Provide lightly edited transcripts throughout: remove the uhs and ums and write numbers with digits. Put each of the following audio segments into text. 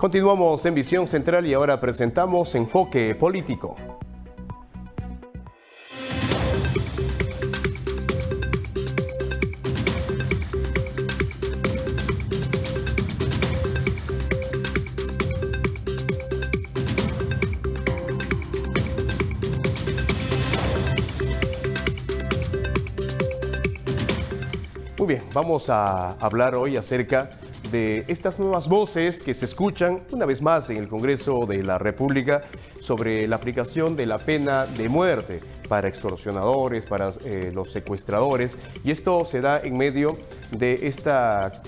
Continuamos en Visión Central y ahora presentamos Enfoque Político. Muy bien, vamos a hablar hoy acerca de estas nuevas voces que se escuchan una vez más en el Congreso de la República sobre la aplicación de la pena de muerte para extorsionadores, para los secuestradores, y esto se da en medio de esta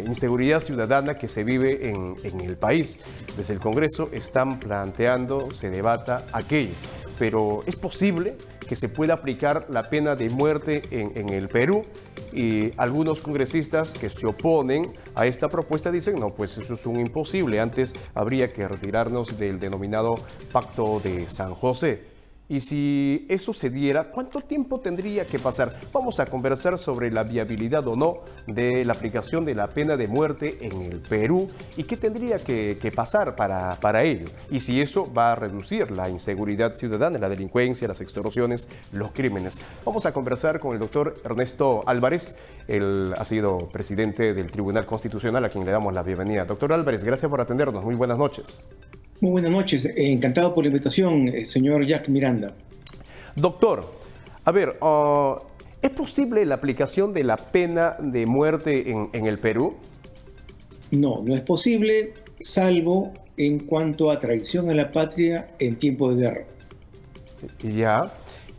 inseguridad ciudadana que se vive en el país. Desde el Congreso están planteando, se debata aquello, pero ¿es posible que se pueda aplicar la pena de muerte en el Perú? Y algunos congresistas que se oponen a esta propuesta dicen, no, pues eso es un imposible, antes habría que retirarnos del denominado Pacto de San José. Y si eso se diera, ¿cuánto tiempo tendría que pasar? Vamos a conversar sobre la viabilidad o no de la aplicación de la pena de muerte en el Perú y qué tendría que pasar para ello. Y si eso va a reducir la inseguridad ciudadana, la delincuencia, las extorsiones, los crímenes. Vamos a conversar con el doctor Ernesto Álvarez. Él ha sido presidente del Tribunal Constitucional, a quien le damos la bienvenida. Doctor Álvarez, gracias por atendernos. Muy buenas noches. Muy buenas noches, encantado por la invitación, señor Jack Miranda. Doctor, a ver, ¿es posible la aplicación de la pena de muerte en el Perú? No, no es posible, salvo en cuanto a traición a la patria en tiempo de guerra. Ya.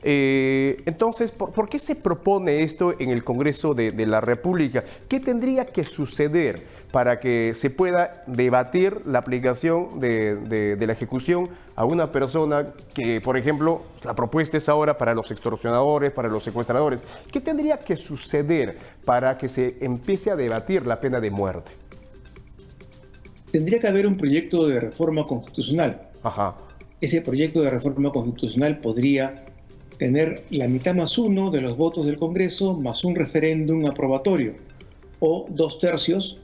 Entonces, ¿por qué se propone esto en el Congreso de la República? ¿Qué tendría que suceder para que se pueda debatir la aplicación de la ejecución a una persona que, por ejemplo, la propuesta es ahora para los extorsionadores, para los secuestradores? ¿Qué tendría que suceder para que se empiece a debatir la pena de muerte? Tendría que haber un proyecto de reforma constitucional. Ajá. Ese proyecto de reforma constitucional podría tener la mitad más uno de los votos del Congreso más un referéndum aprobatorio o 2/3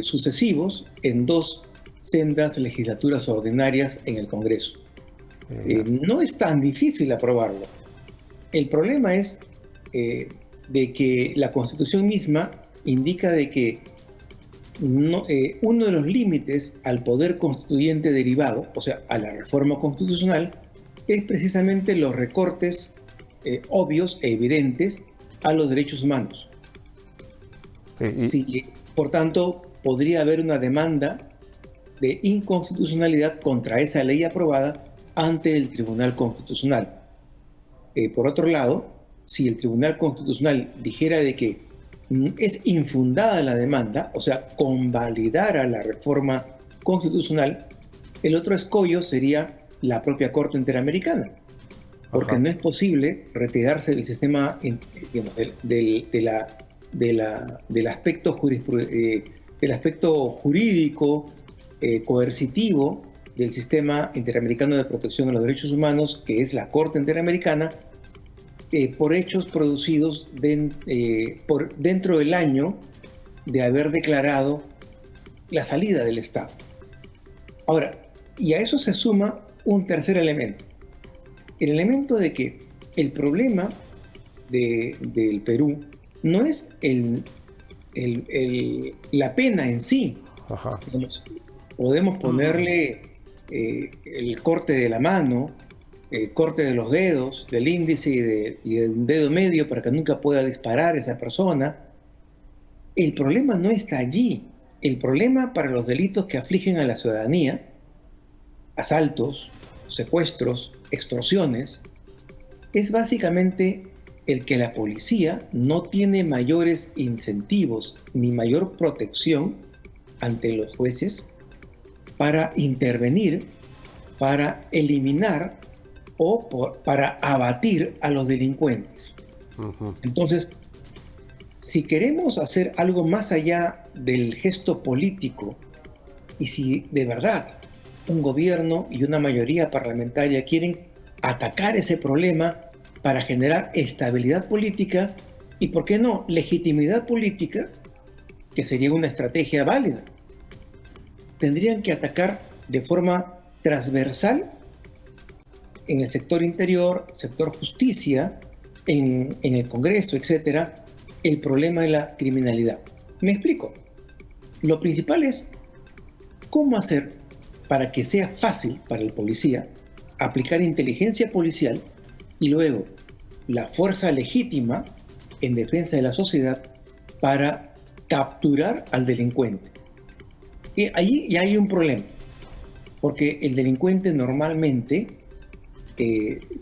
sucesivos en 2 sendas legislaturas ordinarias en el Congreso. No es tan difícil aprobarlo. El problema es de que la Constitución misma indica de que uno de los límites al poder constituyente derivado, o sea, a la reforma constitucional, es precisamente los recortes obvios e evidentes a los derechos humanos. Por tanto, podría haber una demanda de inconstitucionalidad contra esa ley aprobada ante el Tribunal Constitucional. Por otro lado, si el Tribunal Constitucional dijera de que es infundada la demanda, o sea, convalidara la reforma constitucional, el otro escollo sería la propia Corte Interamericana, porque no es posible retirarse del sistema, digamos, del aspecto jurídico, coercitivo del sistema interamericano de protección de los derechos humanos, que es la Corte Interamericana, por hechos producidos dentro del año de haber declarado la salida del Estado. Ahora, y a eso se suma un tercer elemento. El elemento de que el problema del Perú no es la pena en sí. Ajá. Podemos ponerle el corte de la mano, corte de los dedos, del índice y del dedo medio para que nunca pueda disparar esa persona. El problema no está allí. El problema para los delitos que afligen a la ciudadanía, asaltos, secuestros, extorsiones, es básicamente el que la policía no tiene mayores incentivos ni mayor protección ante los jueces para intervenir, para eliminar o para abatir a los delincuentes. Entonces, si queremos hacer algo más allá del gesto político y si de verdad un gobierno y una mayoría parlamentaria quieren atacar ese problema para generar estabilidad política y, ¿por qué no?, legitimidad política, que sería una estrategia válida. tendrían que atacar de forma transversal en el sector interior, sector justicia, en el Congreso, etcétera, el problema de la criminalidad. Me explico. Lo principal es cómo hacer para que sea fácil para el policía aplicar inteligencia policial y luego la fuerza legítima en defensa de la sociedad para capturar al delincuente. Y allí ya hay un problema, porque el delincuente normalmente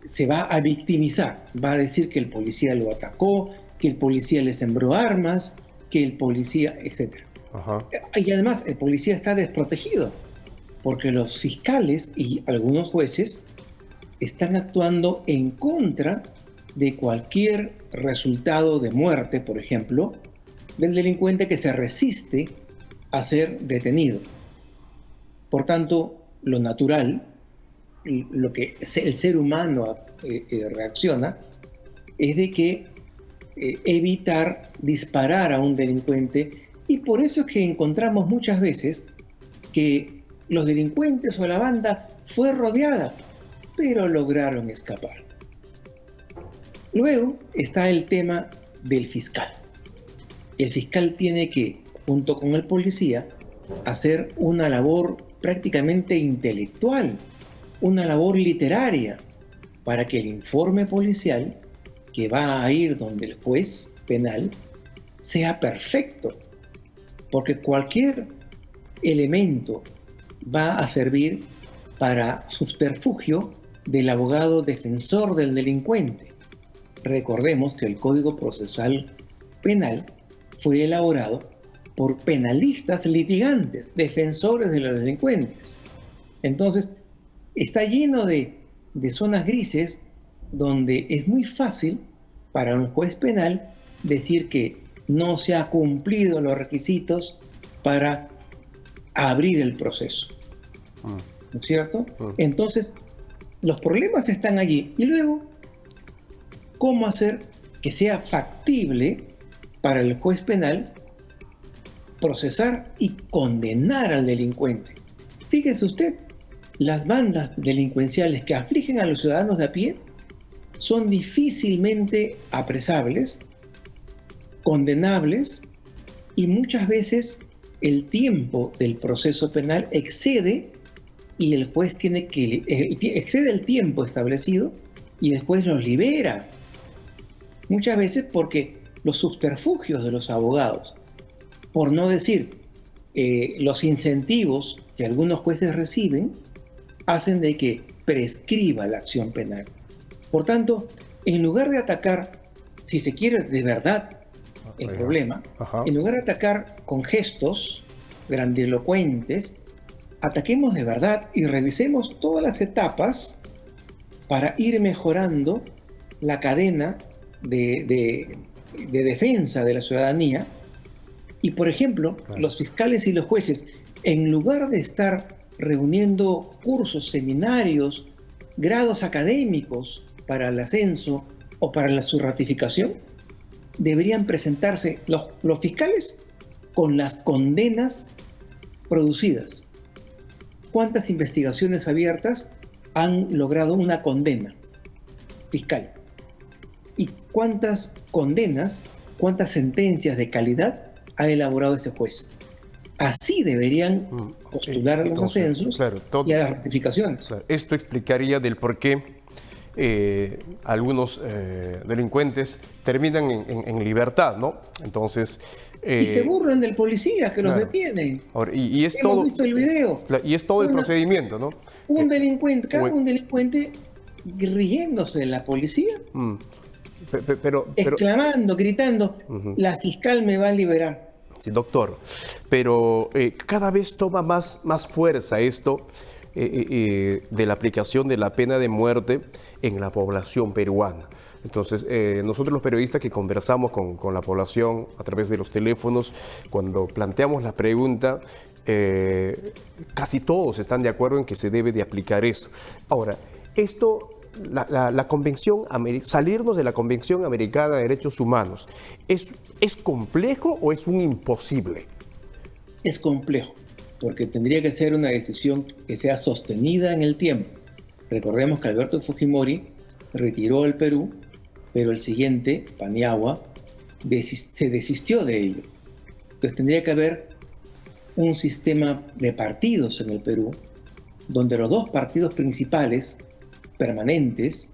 se va a victimizar, va a decir que el policía lo atacó, que el policía le sembró armas, que el policía, etc. Ajá. Y además el policía está desprotegido, porque los fiscales y algunos jueces están actuando en contra de cualquier resultado de muerte, por ejemplo, del delincuente que se resiste a ser detenido. Por tanto, lo natural, lo que el ser humano reacciona, es de que evitar disparar a un delincuente, y por eso es que encontramos muchas veces que los delincuentes o la banda fue rodeada, pero lograron escapar. Luego está el tema del fiscal. El fiscal tiene que, junto con el policía, hacer una labor prácticamente intelectual, una labor literaria, para que el informe policial que va a ir donde el juez penal sea perfecto, porque cualquier elemento va a servir para subterfugio del abogado defensor del delincuente. Recordemos que el Código Procesal Penal fue elaborado por penalistas litigantes, defensores de los delincuentes. Entonces, está lleno de zonas grises donde es muy fácil para un juez penal decir que no se han cumplido los requisitos para abrir el proceso. ¿No es cierto? Entonces, los problemas están allí. Y luego, ¿cómo hacer que sea factible para el juez penal procesar y condenar al delincuente? Fíjese usted, las bandas delincuenciales que afligen a los ciudadanos de a pie son difícilmente apresables, condenables, y muchas veces el tiempo del proceso penal excede y el juez tiene que excede el tiempo establecido y el juez los libera. Muchas veces porque los subterfugios de los abogados, por no decir los incentivos que algunos jueces reciben, hacen de que prescriba la acción penal. Por tanto, en lugar de atacar, si se quiere de verdad el problema, en lugar de atacar con gestos grandilocuentes, ataquemos de verdad y revisemos todas las etapas para ir mejorando la cadena de defensa de la ciudadanía. Y, por ejemplo, los fiscales y los jueces, en lugar de estar reuniendo cursos, seminarios, grados académicos para el ascenso o para su ratificación, deberían presentarse los fiscales con las condenas producidas. ¿Cuántas investigaciones abiertas han logrado una condena fiscal? ¿Y cuántas condenas, cuántas sentencias de calidad ha elaborado ese juez? Así deberían postular a los ascensos y a las ratificaciones. Esto explicaría del por qué algunos delincuentes terminan en libertad, ¿no? Entonces... y se burlan del policía que los detiene. Ahora, y es Hemos todo, visto el video. Y es todo el procedimiento, ¿no? Un delincuente, un delincuente riéndose de la policía, pero exclamando, gritando, la fiscal me va a liberar. Sí, doctor, pero cada vez toma más fuerza esto de la aplicación de la pena de muerte en la población peruana. Entonces, nosotros los periodistas que conversamos con la población a través de los teléfonos, cuando planteamos la pregunta, casi todos están de acuerdo en que se debe de aplicar esto. Ahora, esto... La convención, salirnos de la Convención Americana de Derechos Humanos, ¿es complejo o es un imposible? Es complejo. porque tendría que ser una decisión que sea sostenida en el tiempo. Recordemos que Alberto Fujimori retiró el Perú, pero el siguiente, Paniagua, se desistió de ello. Entonces tendría que haber un sistema de partidos en el Perú, donde los dos partidos principales permanentes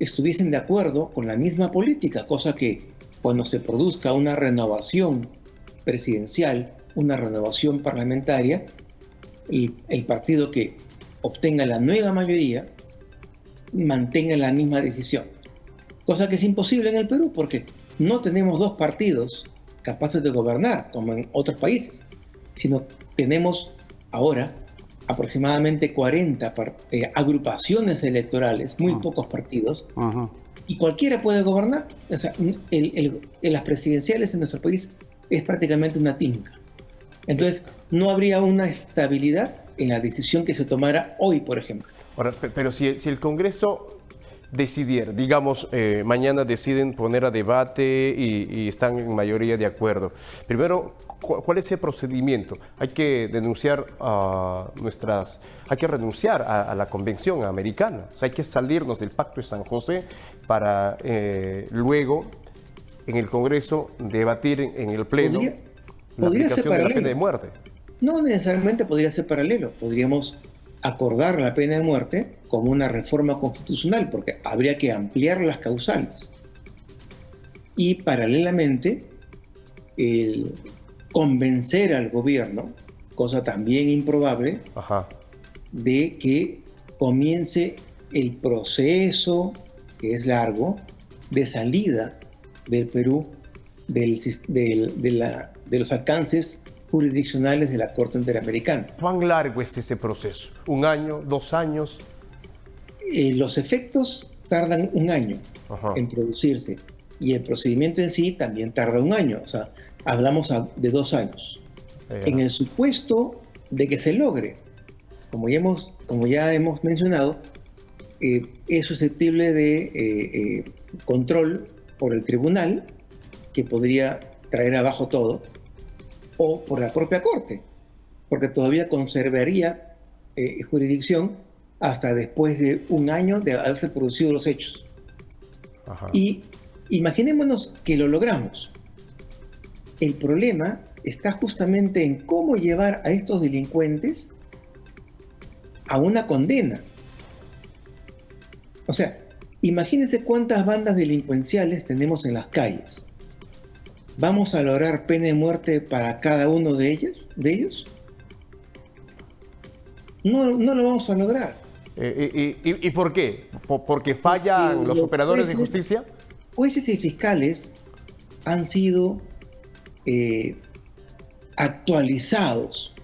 estuviesen de acuerdo con la misma política, cosa que cuando se produzca una renovación presidencial, una renovación parlamentaria, el partido que obtenga la nueva mayoría mantenga la misma decisión. Cosa que es imposible en el Perú porque no tenemos dos partidos capaces de gobernar como en otros países, sino tenemos ahora aproximadamente 40 agrupaciones electorales, muy pocos partidos, y cualquiera puede gobernar. O sea, las presidenciales en nuestro país es prácticamente una tinca. Entonces, no habría una estabilidad en la decisión que se tomara hoy, por ejemplo. Ahora, pero si el Congreso decidiera, digamos, mañana deciden poner a debate y están en mayoría de acuerdo. Primero, ¿cuál es el procedimiento? Hay que denunciar hay que renunciar a la Convención Americana. O sea, hay que salirnos del Pacto de San José para luego en el Congreso debatir en el Pleno la aplicación de la pena de muerte. No necesariamente podría ser paralelo. Podríamos acordar la pena de muerte como una reforma constitucional, porque habría que ampliar las causales. Y paralelamente, convencer al gobierno, cosa también improbable, de que comience el proceso, que es largo, de salida del Perú de los alcances jurisdiccionales de la Corte Interamericana. ¿Cuán largo es ese proceso? ¿Un año? ¿2 años? Los efectos tardan un año en producirse y el procedimiento en sí también tarda un año. O sea, hablamos de 2 años. En el supuesto de que se logre, como ya hemos mencionado, es susceptible de control por el tribunal, que podría traer abajo todo, o por la propia Corte, porque todavía conservaría jurisdicción hasta después de un año de haberse producido los hechos. Y imaginémonos que lo logramos. El problema está justamente en cómo llevar a estos delincuentes a una condena. O sea, imagínense cuántas bandas delincuenciales tenemos en las calles. ¿Vamos a lograr pena de muerte para cada uno de ellos? No lo vamos a lograr. ¿Y por qué? ¿Porque fallan los operadores de justicia? Jueces y fiscales han sido actualizados,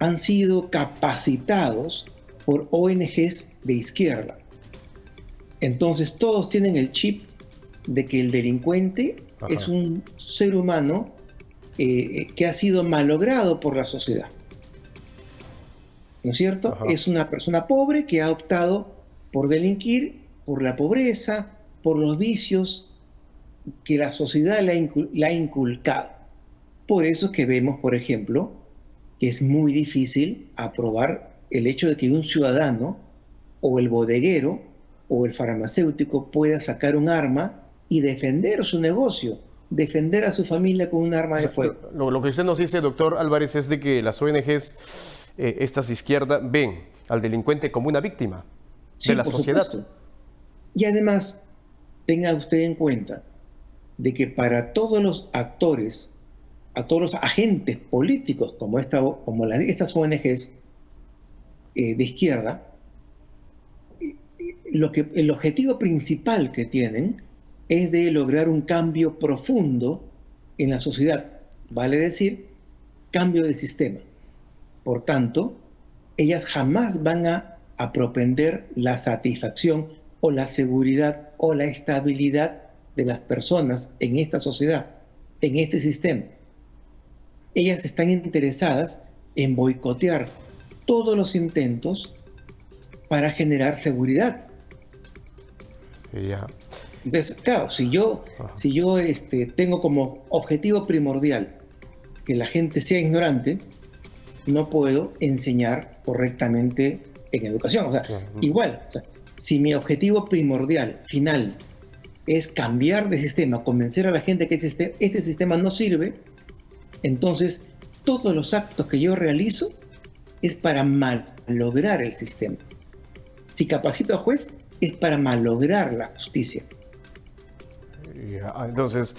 han sido capacitados por ONGs de izquierda. Entonces todos tienen el chip de que el delincuente es un ser humano que ha sido malogrado por la sociedad. ¿No es cierto? Es una persona pobre que ha optado por delinquir, por la pobreza, por los vicios que la sociedad le ha inculcado. Por eso es que vemos, por ejemplo, que es muy difícil aprobar el hecho de que un ciudadano o el bodeguero o el farmacéutico pueda sacar un arma y defender su negocio, defender a su familia con un arma de fuego. Lo que usted nos dice, doctor Álvarez, es de que las ONGs, estas de izquierda, ven al delincuente como una víctima de la sociedad. Supuesto. Y además, tenga usted en cuenta de que para todos los actores, a todos los agentes políticos como estas ONGs de izquierda, el objetivo principal que tienen es de lograr un cambio profundo en la sociedad, vale decir, cambio de sistema. Por tanto, ellas jamás van a propender la satisfacción o la seguridad o la estabilidad de las personas en esta sociedad, en este sistema. Ellas están interesadas en boicotear todos los intentos para generar seguridad. Entonces, claro, si yo tengo como objetivo primordial que la gente sea ignorante, no puedo enseñar correctamente en educación. O sea, igual, o sea, si mi objetivo primordial, final, es cambiar de sistema, convencer a la gente que este sistema no sirve, entonces todos los actos que yo realizo es para malograr el sistema. Si capacito a juez, es para malograr la justicia. Entonces,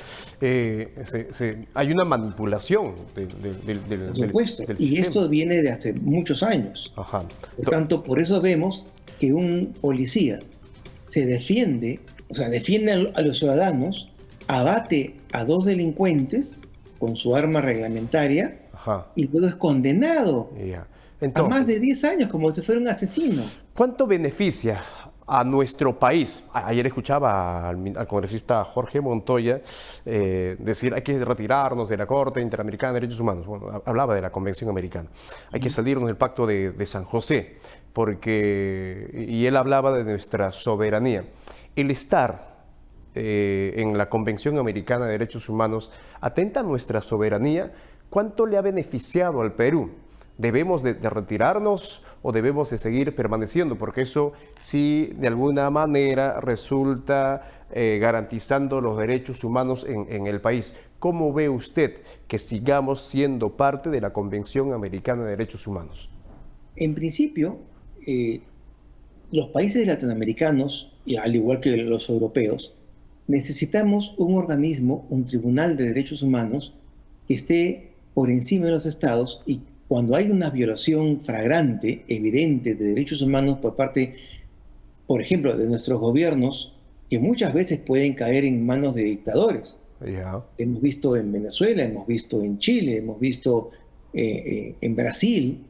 hay una manipulación Por supuesto, del y sistema. esto viene de hace muchos años. Ajá. Por tanto, por eso vemos que un policía se defiende, o sea, defiende a los ciudadanos, abate a dos delincuentes con su arma reglamentaria Ajá. y luego es condenado Ya. a más de Entonces, 10 años como si fuera un asesino. ¿cuánto beneficia a nuestro país? Ayer escuchaba al congresista Jorge Montoya decir hay que retirarnos de la Corte Interamericana de Derechos Humanos. Bueno, hablaba de la Convención Americana. Hay que salirnos del Pacto de San José, y él hablaba de nuestra soberanía. El estar en la Convención Americana de Derechos Humanos atenta a nuestra soberanía. ¿Cuánto le ha beneficiado al Perú? ¿Debemos de retirarnos o debemos de seguir permaneciendo? Porque eso sí, de alguna manera, resulta garantizando los derechos humanos en el país. ¿Cómo ve usted que sigamos siendo parte de la Convención Americana de Derechos Humanos? En principio, los países latinoamericanos, y al igual que los europeos, necesitamos un organismo, un tribunal de derechos humanos, que esté por encima de los estados y cuando hay una violación flagrante, evidente de derechos humanos por parte, por ejemplo, de nuestros gobiernos, que muchas veces pueden caer en manos de dictadores. Ya. Hemos visto en Venezuela, hemos visto en Chile, hemos visto en Brasil.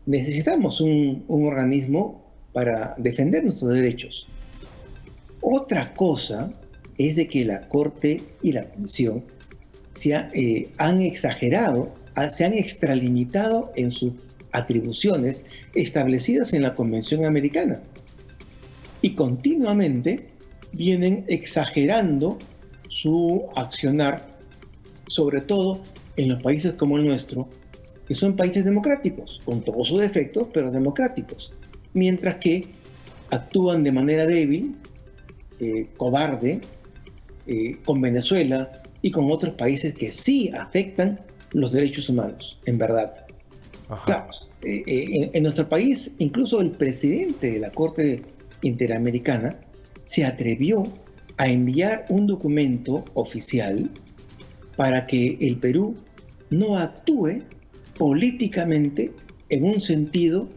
Necesitamos un organismo para defender nuestros derechos. Otra cosa es de que la Corte y la Comisión han exagerado, se han extralimitado en sus atribuciones establecidas en la Convención Americana y continuamente vienen exagerando su accionar, sobre todo en los países como el nuestro, que son países democráticos, con todos sus defectos, pero democráticos, mientras que actúan de manera débil, cobarde, con Venezuela y con otros países que sí afectan los derechos humanos, en verdad. Ajá. Claro, en nuestro país, incluso el presidente de la Corte Interamericana se atrevió a enviar un documento oficial para que el Perú no actúe políticamente en un sentido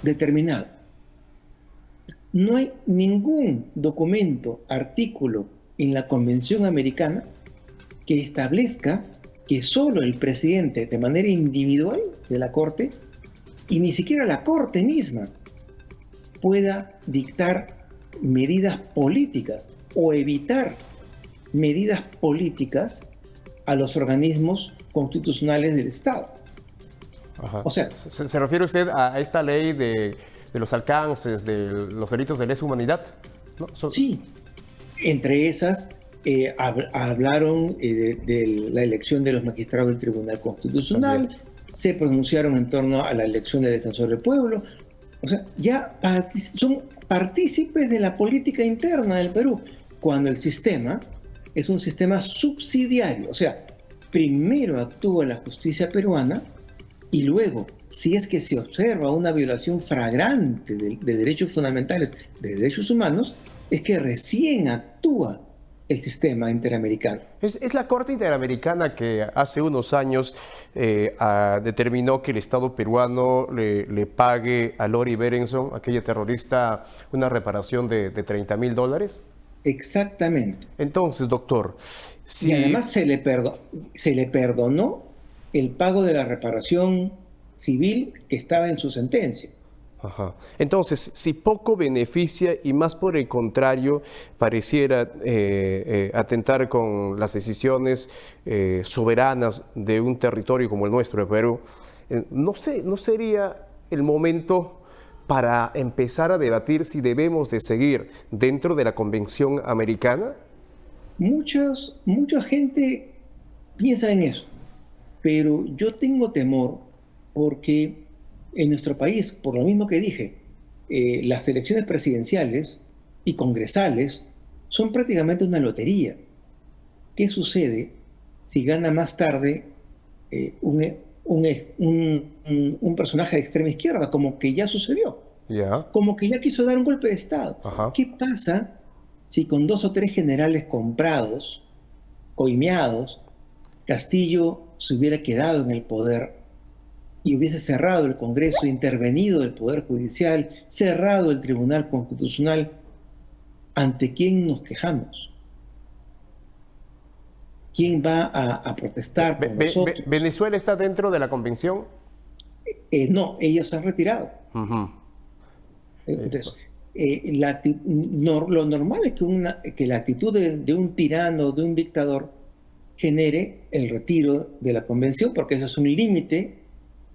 determinado. No hay ningún documento, artículo en la Convención Americana que establezca que solo el presidente, de manera individual de la Corte, y ni siquiera la Corte misma, pueda dictar medidas políticas o evitar medidas políticas a los organismos constitucionales del Estado. Ajá. O sea, ¿Se refiere usted a esta ley de los alcances de los delitos de lesa humanidad? ¿No? Sí, entre esas hablaron de la elección de los magistrados del Tribunal Constitucional, También. se pronunciaron en torno a la elección de defensor del pueblo. O sea, ya son partícipes de la política interna del Perú, cuando el sistema es un sistema subsidiario. O sea, primero actúa la justicia peruana y luego, si es que se observa una violación flagrante de derechos fundamentales, de derechos humanos, es que recién actúa el sistema interamericano. Es la Corte Interamericana que hace unos años determinó que el Estado peruano le pague a Lori Berenson, aquella terrorista, una reparación de $30.000. Exactamente. Entonces, doctor, si... Y además se le perdonó el pago de la reparación civil que estaba en su sentencia. Ajá. Entonces, si poco beneficia y más por el contrario pareciera atentar con las decisiones soberanas de un territorio como el nuestro, de Perú, ¿no sería el momento para empezar a debatir si debemos de seguir dentro de la Convención Americana? Mucha gente piensa en eso. pero yo tengo temor porque en nuestro país, por lo mismo que dije, las elecciones presidenciales y congresales son prácticamente una lotería. ¿Qué sucede si gana más tarde un personaje de extrema izquierda, como que ya sucedió? Ya, Como que ya quiso dar un golpe de Estado. ajá. ¿Qué pasa si con dos o tres generales comprados, coimeados, Castillo se hubiera quedado en el poder y hubiese cerrado el Congreso, intervenido el Poder Judicial, cerrado el Tribunal Constitucional? ¿Ante quién nos quejamos? ¿Quién va a protestar por nosotros? ¿Venezuela está dentro de la convención? No, ellos se han retirado. Ujú. Entonces, lo normal es que la actitud de un tirano, de un dictador, genere el retiro de la convención, porque ese es un límite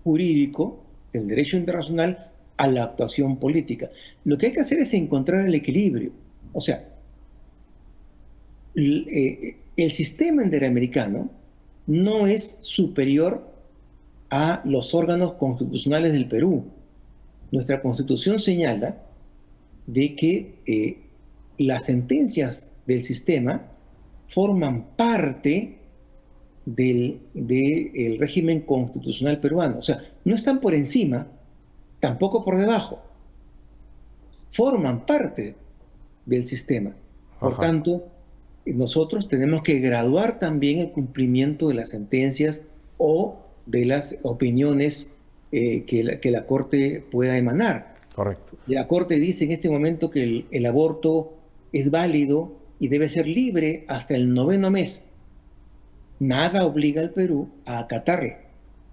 jurídico del derecho internacional a la actuación política. Lo que hay que hacer es encontrar el equilibrio. O sea, el sistema interamericano no es superior a los órganos constitucionales del Perú. Nuestra constitución señala de que las sentencias del sistema forman parte del régimen constitucional peruano. O sea, no están por encima, tampoco por debajo. Forman parte del sistema. Por Ajá. tanto, nosotros tenemos que graduar también el cumplimiento de las sentencias o de las opiniones que la Corte pueda emanar. Correcto. La Corte dice en este momento que el aborto es válido y debe ser libre hasta el 9º mes. Nada obliga al Perú a acatarlo,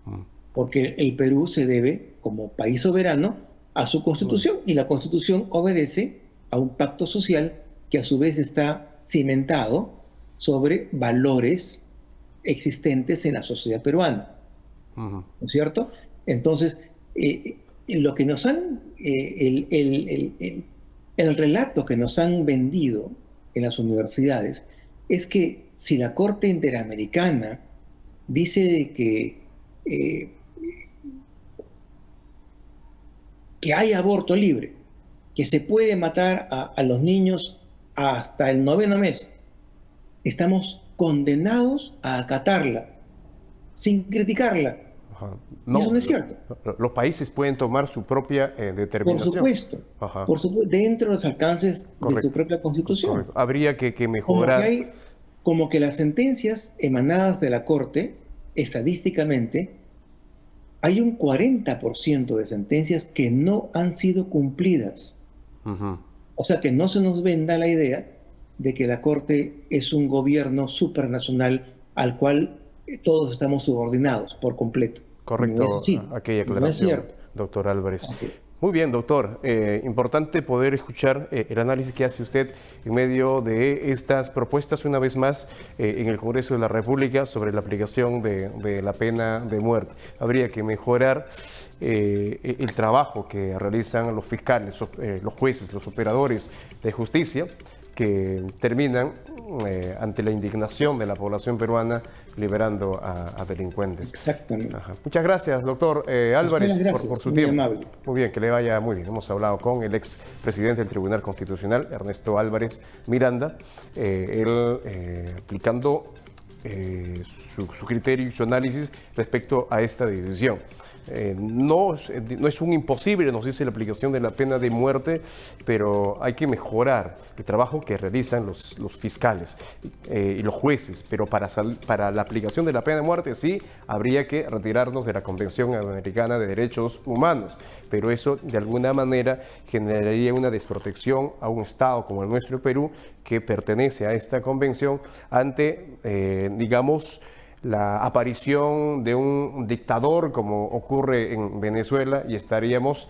Mm. porque el Perú se debe, como país soberano, a su constitución, y la constitución obedece a un pacto social que a su vez está cimentado sobre valores existentes en la sociedad peruana, Ujú. ¿no es cierto? Entonces, lo que nos han, el relato que nos han vendido en las universidades es que si la Corte Interamericana dice eh, que hay aborto libre, que se puede matar a los niños hasta el 9º mes, estamos condenados a acatarla, sin criticarla. Ajá. Y eso No, no es cierto. los países pueden tomar su propia Por determinación. supuesto, Ajá. dentro de los alcances de su Correcto. propia constitución. Correcto. Habría que Como que mejorar. hay, como que las sentencias emanadas de la Corte, estadísticamente, hay un 40% de sentencias que no han sido cumplidas. Ujú. O sea, que no se nos venda la idea de que la Corte es un gobierno supranacional al cual todos estamos subordinados por completo. No es Correcto, así, aquella no es aclaración, cierto. doctor Álvarez. Así es. Muy bien, doctor. Importante poder escuchar el análisis que hace usted en medio de estas propuestas, una vez más, en el Congreso de la República sobre la aplicación de la pena de muerte. Habría que mejorar el trabajo que realizan los fiscales, los jueces, los operadores de justicia, que terminan ante la indignación de la población peruana liberando a delincuentes. Exactamente. Ajá. Muchas gracias, doctor A usted Álvarez, las gracias, por su muy tiempo. amable. Muy bien, que le vaya muy bien. Hemos hablado con el ex presidente del Tribunal Constitucional, Ernesto Álvarez Miranda, él aplicando su criterio y su análisis respecto a esta decisión. No es un imposible, nos dice la aplicación de la pena de muerte, pero hay que mejorar el trabajo que realizan los fiscales y los jueces. Pero para la aplicación de la pena de muerte sí habría que retirarnos de la Convención Americana de Derechos Humanos, pero eso de alguna manera generaría una desprotección a un Estado como el nuestro, Perú, que pertenece a esta convención ante, digamos, la aparición de un dictador como ocurre en Venezuela y estaríamos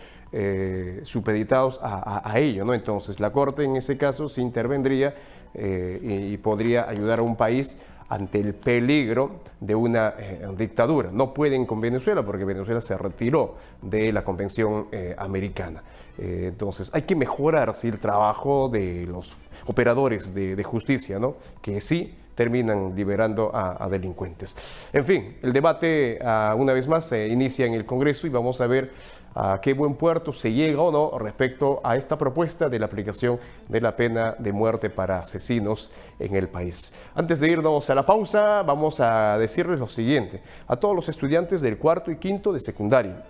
supeditados a ello, ¿no? Entonces la Corte en ese caso sí intervendría y podría ayudar a un país ante el peligro de una dictadura. No pueden con Venezuela porque Venezuela se retiró de la Convención Americana. Entonces hay que mejorar sí, el trabajo de los operadores de justicia, ¿no? Que sí terminan liberando a delincuentes. En fin, el debate una vez más se inicia en el Congreso y vamos a ver a qué buen puerto se llega o no respecto a esta propuesta de la aplicación de la pena de muerte para asesinos en el país. Antes de irnos a la pausa, vamos a decirles lo siguiente. A todos los estudiantes del cuarto y quinto de secundaria,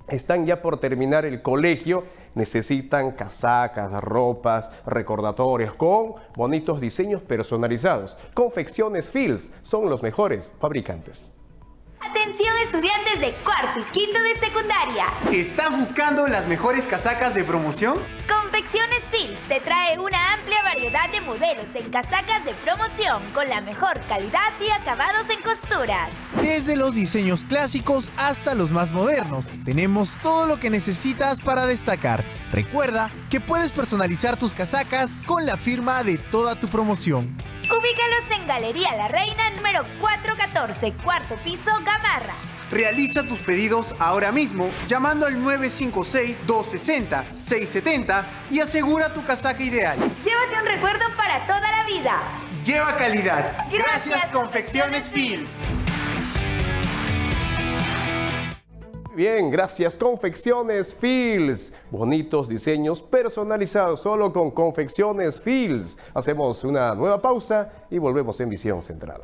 están ya por terminar el colegio, necesitan casacas, ropas, recordatorios con bonitos diseños personalizados. Confecciones Fields son los mejores fabricantes. Atención estudiantes de cuarto y quinto de secundaria. ¿Estás buscando las mejores casacas de promoción? Confecciones Fields te trae una amplia variedad de modelos en casacas de promoción con la mejor calidad y acabados en costuras. Desde los diseños clásicos hasta los más modernos, tenemos todo lo que necesitas para destacar. Recuerda que puedes personalizar tus casacas con la firma de toda tu promoción. Ubícalos en Galería La Reina número 414, cuarto piso, Gamarra. Realiza tus pedidos ahora mismo llamando al 956-260-670 y asegura tu casaca ideal. Llévate un recuerdo para toda la vida. Lleva calidad. Gracias, Confecciones Fields. Bien, gracias Confecciones Fields. Bonitos diseños personalizados solo con Confecciones Fields. Hacemos una nueva pausa y volvemos en Visión Central.